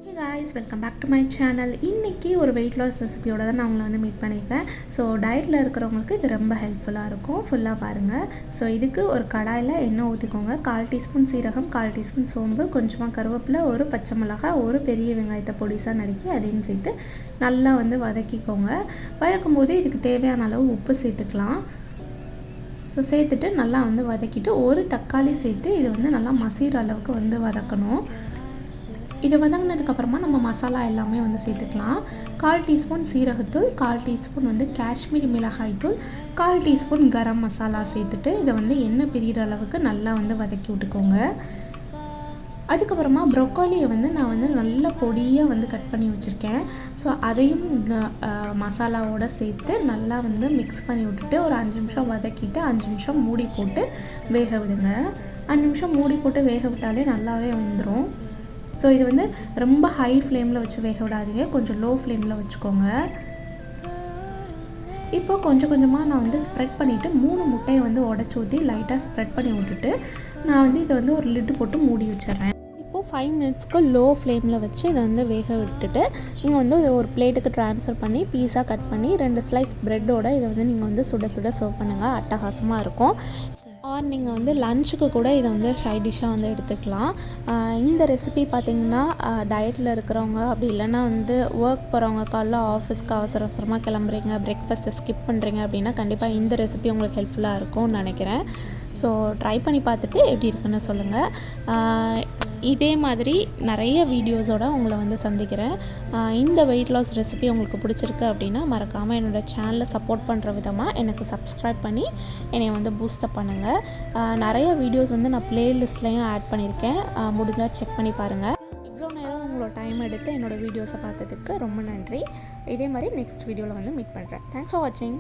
Hey guys, welcome back to my channel. இன்னைக்கு ஒரு weight loss ரெசிபியோட தான் நான் உங்களை வந்து மீட் பண்ணியிருக்கேன். ஸோ டயட்டில் இருக்கிறவங்களுக்கு இது ரொம்ப ஹெல்ப்ஃபுல்லாக இருக்கும். ஃபுல்லாக பாருங்கள். ஸோ இதுக்கு ஒரு கடாயில் எண்ணெய் ஊற்றிக்கோங்க. 1/4 டீஸ்பூன் சீரகம், 1/4 டீஸ்பூன் சோம்பு, கொஞ்சமாக கருவேப்பிலை, ஒரு பச்சை மிளகாய், ஒரு பெரிய வெங்காயத்தை பொடிசாக நறுக்கி அதையும் சேர்த்து நல்லா வந்து வதக்கிக்கோங்க. வதக்கும் போது இதுக்கு தேவையான அளவு உப்பு சேர்த்துக்கலாம். ஸோ சேர்த்துட்டு நல்லா வந்து வதக்கிட்டு ஒரு தக்காளி சேர்த்து இது வந்து நல்லா மசிகிற அளவுக்கு வந்து வதக்கணும். இது வதங்கினதுக்கப்புறமா நம்ம மசாலா எல்லாமே வந்து சேர்த்துக்கலாம். 1/4 டீஸ்பூன் சீரகத்தூள், 1/4 டீஸ்பூன் வந்து காஷ்மீரி மிளகாய்த்தூள், 1/4 டீஸ்பூன் கரம் மசாலா சேர்த்துட்டு இதை வந்து எண்ணெய் பிரிகிற அளவுக்கு நல்லா வந்து வதக்கி விட்டுக்கோங்க. அதுக்கப்புறமா ப்ரொக்கோலியை வந்து நான் வந்து நல்ல பொடியாக வந்து கட் பண்ணி வச்சுருக்கேன். ஸோ அதையும் இந்த மசாலாவோடு சேர்த்து நல்லா வந்து மிக்ஸ் பண்ணி விட்டுட்டு ஒரு 5 நிமிஷம் வதக்கிட்டு 5 நிமிஷம் மூடி போட்டு வேக விடுங்க. 5 நிமிஷம் மூடி போட்டு வேக விட்டாலே நல்லாவே வெந்துடும். ஸோ இது வந்து ரொம்ப ஹை ஃப்ளேமில் வச்சு வேக விடாதீங்க, கொஞ்சம் லோ ஃப்ளேமில் வச்சுக்கோங்க. இப்போ கொஞ்சம் கொஞ்சமாக நான் வந்து ஸ்ப்ரெட் பண்ணிவிட்டு 3 முட்டையை வந்து உடச்சி ஊற்றி லைட்டாக ஸ்ப்ரெட் பண்ணி விட்டுட்டு நான் வந்து இதை வந்து ஒரு லிட்டு போட்டு மூடி வச்சிடுறேன். இப்போது 5 மினிட்ஸ்க்கு லோ ஃப்ளேமில் வச்சு இதை வந்து வேக விட்டுட்டு நீங்கள் வந்து ஒரு பிளேட்டுக்கு ட்ரான்ஸ்ஃபர் பண்ணி பீஸாக கட் பண்ணி 2 ஸ்லைஸ் ப்ரெட்டோட இதை வந்து நீங்கள் வந்து சுட சுட சர்வ் பண்ணுங்கள். அட்டகாசமாக இருக்கும். ஆர் நீங்கள் வந்து லஞ்சுக்கு கூட இதை வந்து சைட் டிஷ்ஷாக வந்து எடுத்துக்கலாம். இந்த ரெசிபி பார்த்திங்கன்னா டயட்டில் இருக்கிறவங்க அப்படி இல்லைன்னா வந்து ஒர்க் போகிறவங்க காலைல ஆஃபீஸ்க்கு அவசர அவசரமாக கிளம்புறீங்க, பிரேக்ஃபாஸ்ட்டை ஸ்கிப் பண்ணுறீங்க அப்படின்னா கண்டிப்பாக இந்த ரெசிபி உங்களுக்கு ஹெல்ப்ஃபுல்லாக இருக்கும்னு நினைக்கிறேன். ஸோ ட்ரை பண்ணி பார்த்துட்டு எப்படி இருக்குன்னு சொல்லுங்கள். இதே மாதிரி நிறைய வீடியோஸோடு உங்களை வந்து சந்திக்கிறேன். இந்த வெயிட் லாஸ் ரெசிபி உங்களுக்கு பிடிச்சிருக்கு அப்படின்னா மறக்காமல் என்னோடய சேனலை சப்போர்ட் பண்ணுற விதமாக எனக்கு சப்ஸ்கிரைப் பண்ணி என்னை வந்து பூஸ்டப் பண்ணுங்கள். நிறைய வீடியோஸ் வந்து நான் ப்ளேலிஸ்ட்லேயும் ஆட் பண்ணியிருக்கேன், முடிஞ்சால் செக் பண்ணி பாருங்கள். இவ்வளோ நேரம் உங்களோட டைம் எடுத்து என்னோடய வீடியோஸை பார்த்ததுக்கு ரொம்ப நன்றி. இதே மாதிரி நெக்ஸ்ட் வீடியோவில் வந்து மீட் பண்ணுறேன். தேங்க்ஸ் ஃபார் வாட்சிங்.